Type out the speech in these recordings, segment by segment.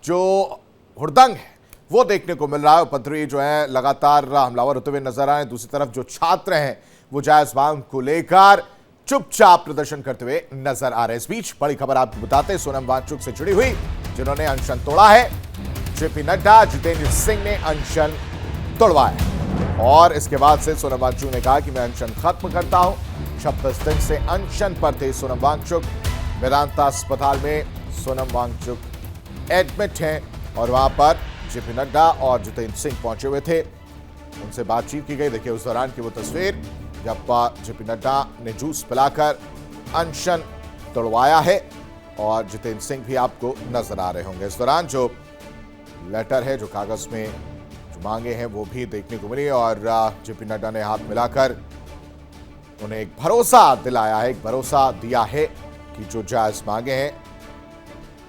जो हुड़दंग है वो देखने को मिल रहा है। उपद्रवी जो है लगातार हमलावर होते हुए नजर आ रहे हैं। दूसरी तरफ जो छात्र हैं वो जायज मांग को लेकर चुपचाप प्रदर्शन करते हुए नजर आ रहे हैं। इस बीच बड़ी खबर आपको बताते हैं सोनम वांगचुक से जुड़ी हुई, जिन्होंने अनशन तोड़ा है। जेपी नड्डा, जितेंद्र सिंह ने अनशन तोड़वाया और इसके बाद से सोनम वांगचुक ने कहा कि मैं अनशन खत्म करता हूं। 26 दिन से अनशन पर थे सोनम वांगचुक। मेदांता अस्पताल में सोनम वांगचुक एडमिट हैं और वहां पर जेपी नड्डा और जितेंद्र सिंह पहुंचे हुए थे, उनसे बातचीत की गई। देखिए उस दौरान की वो तस्वीर जब जेपी नड्डा ने जूस पिलाकर अनशन तोड़वाया है और जितेंद्र सिंह भी आपको नजर आ रहे होंगे। इस दौरान जो लेटर है, जो कागज में जो मांगे हैं वो भी देखने को मिली और जेपी नड्डा ने हाथ मिलाकर उन्हें एक भरोसा दिलाया है, एक भरोसा दिया है कि जो जायज मांगे हैं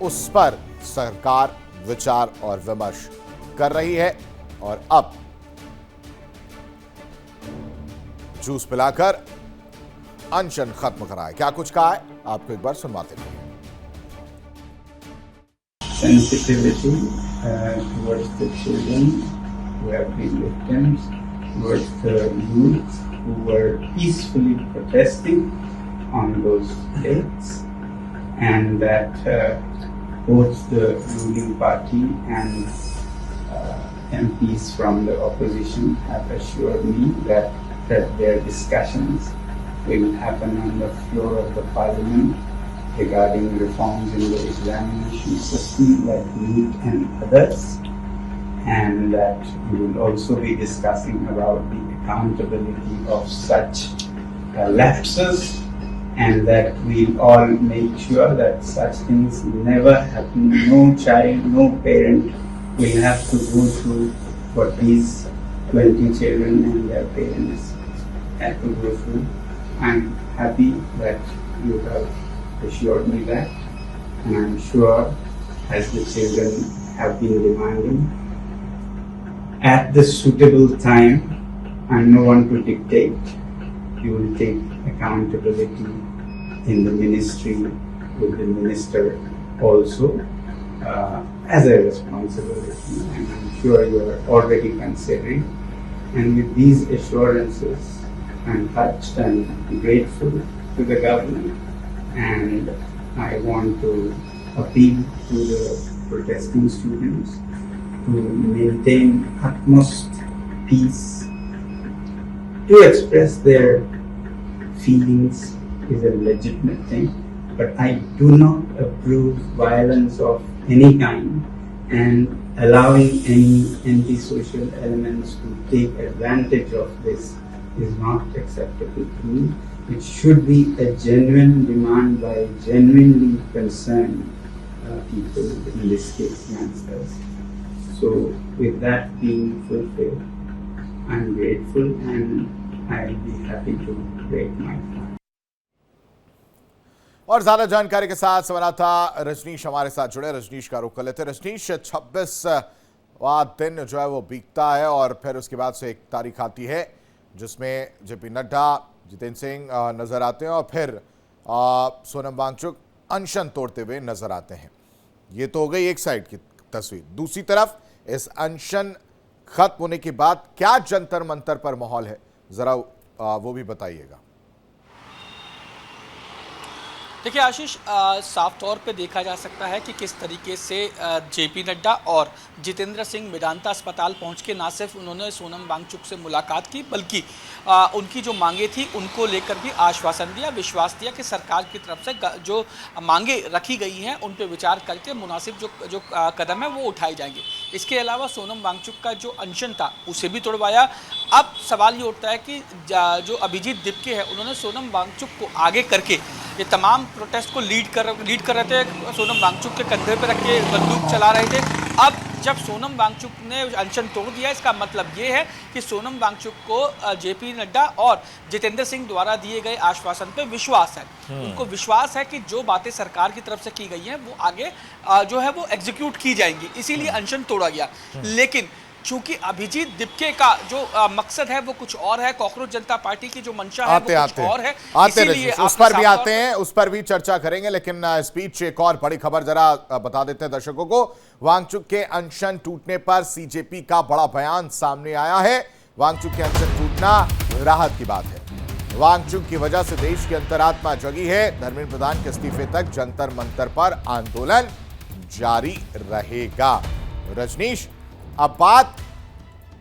उस पर सरकार विचार और विमर्श कर रही है और अब जूस पिलाकर अनशन खत्म कराए। क्या कुछ कहा है आपको एक बार सुनवाते हैं। Sensitivity towards the children who have been victims, towards the youth who were peacefully protesting on those dates, and that both the ruling party and MPs from the opposition have assured me that their discussions will happen on the floor of the parliament regarding reforms in the examination system like NEET and others, and that we will also be discussing about the accountability of such lapses, and that we'll all make sure that such things never happen. No child, no parent will have to go through what these 20 children and their parents had to go through. I'm happy that you have assured me that, and I'm sure, as the children have been demanding, at the suitable time, I'm no one to dictate, you will take accountability in the ministry with the minister also as a responsibility, and I'm sure you are already considering. And with these assurances, I'm touched and grateful to the government, and I want to appeal to the protesting students to maintain utmost peace. To express their feelings is a legitimate thing, but I do not approve violence of any kind, and allowing any antisocial elements to take advantage of this is not acceptable to me. It should be a genuine demand by genuinely concerned people, in this case youngsters. So with that being fulfilled, I'm grateful and I'll be happy to break my fast. और ज्यादा जानकारी के साथ संवाददाता रजनीश हमारे साथ जुड़े। रजनीश का रुख कर लेते हैं। रजनीश, 26वां दिन जो है वो बीतता है और फिर उसके बाद से एक तारीख आती है जिसमें जेपी नड्डा, जितेंद्र सिंह नजर आते हैं और फिर सोनम वांगचुक अनशन तोड़ते हुए नजर आते हैं। ये तो हो गई एक साइड की तस्वीर। दूसरी तरफ इस अनशन खत्म होने के बाद क्या जंतर मंतर पर माहौल है, जरा वो भी बताइएगा। देखिए आशीष, साफ तौर पे देखा जा सकता है कि किस तरीके से जेपी नड्डा और जितेंद्र सिंह मेदांता अस्पताल पहुंच के ना सिर्फ उन्होंने सोनम वांगचुक से मुलाकात की, बल्कि उनकी जो मांगे थी उनको लेकर भी आश्वासन दिया, विश्वास दिया कि सरकार की तरफ से जो मांगे रखी गई हैं उन पर विचार करके मुनासिब जो कदम है वो उठाए जाएंगे। इसके अलावा सोनम वांगचुक का जो अनशन था उसे भी तोड़वाया। अब सवाल ये उठता है कि जो अभिजीत दिपके है उन्होंने सोनम वांगचुक को आगे करके ये तमाम प्रोटेस्ट को लीड कर रहे थे, सोनम वांगचुक के कंधे पर रख के बंदूक चला रहे थे। अब जब सोनम वांगचुक ने अनशन तोड़ दिया, इसका मतलब ये है कि सोनम वांगचुक को जेपी नड्डा और जितेंद्र सिंह द्वारा दिए गए आश्वासन पे विश्वास है। उनको विश्वास है कि जो बातें सरकार की तरफ से की गई हैं वो आगे जो है वो एग्जीक्यूट की जाएंगी, इसीलिए अनशन तोड़ा गया। लेकिन चूंकि अभिजीत दिपके का जो मकसद है वो कुछ और है, कॉकरोच जनता पार्टी की जो मंशा है वो कुछ और है, इसीलिए उस पर भी आते हैं, उस पर भी चर्चा करेंगे। लेकिन इस बीच एक और बड़ी खबर जरा बता देते हैं दर्शकों को। वांगचुक के अनशन टूटने पर सीजेपी का बड़ा बयान सामने आया है। वांगचुक के अनशन टूटना राहत की बात है। वांगचुक की वजह से देश की अंतरात्मा जगी है। धर्मेंद्र प्रधान के इस्तीफे तक जंतर मंतर पर आंदोलन जारी रहेगा। रजनीश, अब बात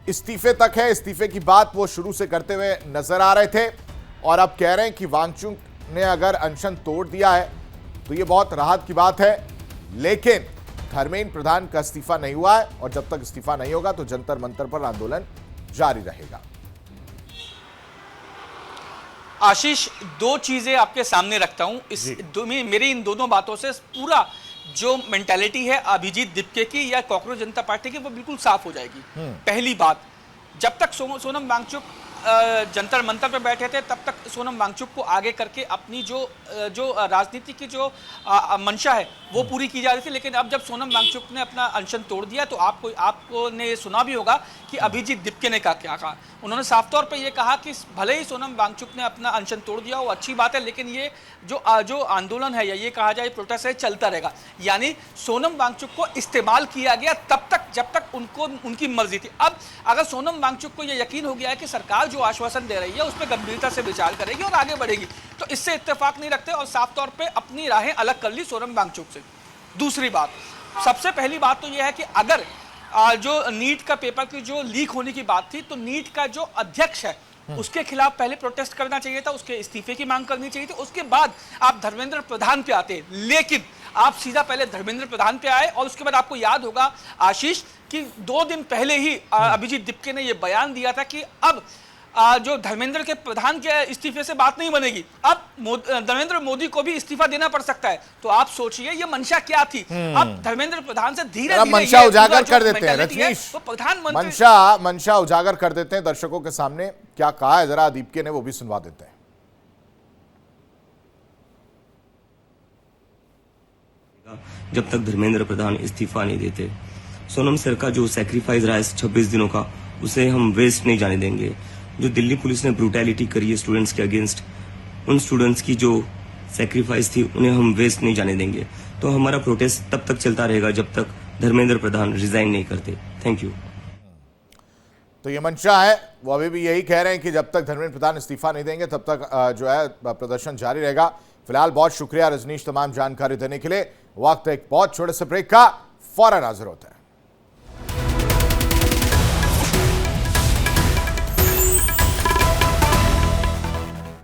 इस्तीफे तक है। इस्तीफे की बात वो शुरू से करते हुए नजर आ रहे थे और अब कह रहे हैं कि वांगचुक ने अगर अनशन तोड़ दिया है तो ये बहुत राहत की बात है। लेकिन धर्मेंद्र प्रधान का इस्तीफा नहीं हुआ है और जब तक इस्तीफा नहीं होगा तो जंतर मंतर पर आंदोलन जारी रहेगा। आशीष, दो चीजें आपके सामने रखता हूं। मेरी इन दोनों बातों से पूरा जो मेंटालिटी है अभिजीत दिपके की या कॉकरोच जनता पार्टी की वो बिल्कुल साफ हो जाएगी। पहली बात, जब तक सोनम वांगचुक जंतर मंतर पर बैठे थे तब तक सोनम वांगचुक को आगे करके अपनी जो राजनीति की जो मंशा है वो पूरी की जा रही थी। लेकिन अब जब सोनम वांगचुक ने अपना अनशन तोड़ दिया तो आपको ने सुना भी होगा कि अभिजीत दिपके ने क्या कहा। उन्होंने साफ तौर पे ये कहा कि भले ही सोनम वांगचुक ने अपना अनशन तोड़ दिया वो अच्छी बात है, लेकिन ये जो आंदोलन है या ये कहा जाए प्रोटेस्ट है चलता रहेगा। यानी सोनम वांगचुक को इस्तेमाल किया गया तब तक जब तक उनकी मर्जी थी। अब अगर सोनम वांगचुक को यह यकीन हो गया है कि सरकार जो आश्वासन दे रही है उस पर गंभीरता से विचार करेगी और आगे बढ़ेगी, तो इससे इत्तेफाक नहीं रखते और साफ तौर पे अपनी राहें अलग कर ली सोनम वांगचुक से। दूसरी बात, सबसे पहली बात तो यह है कि अगर जो नीट का पेपर की जो लीक होने की बात थी तो नीट का जो अध्यक्ष है उसके खिलाफ पहले प्रोटेस्ट करना चाहिए था, उसके इस्तीफे की मांग करनी चाहिए थी, उसके बाद आप धर्मेंद्र प्रधान पे आते। लेकिन आप सीधा पहले धर्मेंद्र प्रधान पे आए और उसके बाद आपको याद होगा आशीष कि 2 दिन पहले ही अभिजीत दिपके ने यह बयान दिया था कि अब जो धर्मेंद्र के प्रधान के इस्तीफे से बात नहीं बनेगी, अब नरेंद्र मोदी को भी इस्तीफा देना पड़ सकता है। तो आप सोचिए ये मंशा क्या थी। अब धर्मेंद्र प्रधान से धीरे धीरे मंशा उजागर कर देते हैं रजनीश, तो प्रधानमंत्री मंशा उजागर कर देते हैं दर्शकों के सामने। क्या कहा है जरा दीपके ने, वो भी सुनवा देते हैं। जब तक धर्मेंद्र प्रधान इस्तीफा नहीं देते, सोनम सर का जो सैक्रिफाइस रहा है 26 दिनों का, उसे हम वेस्ट नहीं जाने देंगे। जो दिल्ली पुलिस ने ब्रूटैलिटी करी है स्टूडेंट्स के अगेंस्ट, उन स्टूडेंट्स की जो सैक्रिफाइस थी उन्हें हम वेस्ट नहीं जाने देंगे। तो हमारा प्रोटेस्ट तब तक चलता रहेगा जब तक धर्मेंद्र प्रधान रिजाइन नहीं करते। Thank you. तो ये मंशा है, वो अभी भी यही कह रहे हैं कि जब तक धर्मेंद्र प्रधान इस्तीफा नहीं देंगे तब तक जो है प्रदर्शन जारी रहेगा। फिलहाल बहुत शुक्रिया रजनीश तमाम जानकारी देने के लिए। वक्त एक बहुत छोटे से ब्रेक का, फौरन हाजिर होता है।